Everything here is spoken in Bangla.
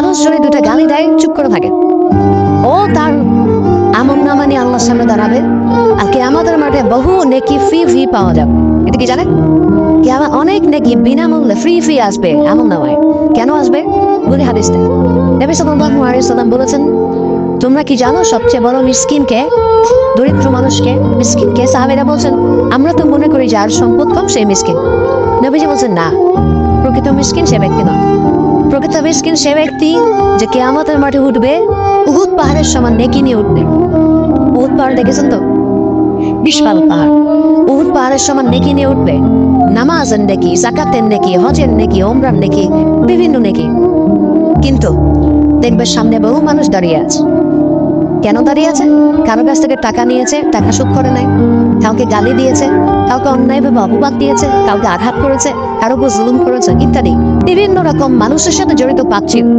মানুষ যদি দুটা গালি দেয় চুপ করে থাকে, ও তার আমল নামা নিয়ে আল্লাহর সামনে দাঁড়াবে, আর কিয়ামতের মাঠে বহু নেকি ফ্রি পাওয়া যাবে। এটা কি জানেন? কিয়ামত অনেক নেকি বিনামূল্যে ফ্রি আসবে আমল নামায়। কেন আসবে? বলি হাদিসে নবী সাল্লাল্লাহু আলাইহি ওয়াসাল্লাম বলেছেন, তোমরা কি জানো সবচেয়ে বড় মিসকিনকে, দরিদ্র মানুষকে, মিসকিনকে? সাহাবীরা বলছেন, আমরা তো মনে করি যার সম্পদ কম সেই মিসকিন। নবীজি বলছেন, না, প্রকৃত মিসকিন সে ব্যক্তি নয়। প্রকৃত মিসকিন সে ব্যক্তি যে কিয়ামতের মাঠে উঠবে উহুদ পাহাড়ের সমান নেকি নিয়ে উঠবে। উহুদ পাহাড় দেখেছেন তো? বিশাল পাহাড়। উহুদ পাহাড়ের সমান নেকি নিয়ে উঠবে, নামাজের নেকি, যাকাতের নেকি, হজের নেকি, ওমরার নেকি, বিভিন্ন নেকি। কিন্তু দেখবে সামনে বহু মানুষ দাঁড়িয়ে আছে। কেন দাঁড়িয়ে আছে? কারো কাছ থেকে টাকা নিয়েছে, টাকা শোধ করে নাই, কাউকে গালি দিয়েছে, কাউকে অন্যায়ভাবে অপবাদ দিয়েছে, কাউকে আঘাত করেছে, কারো উপর জুলুম করেছে ইত্যাদি বিভিন্ন রকম মানুষের সাথে জড়িত পাপ ছিল।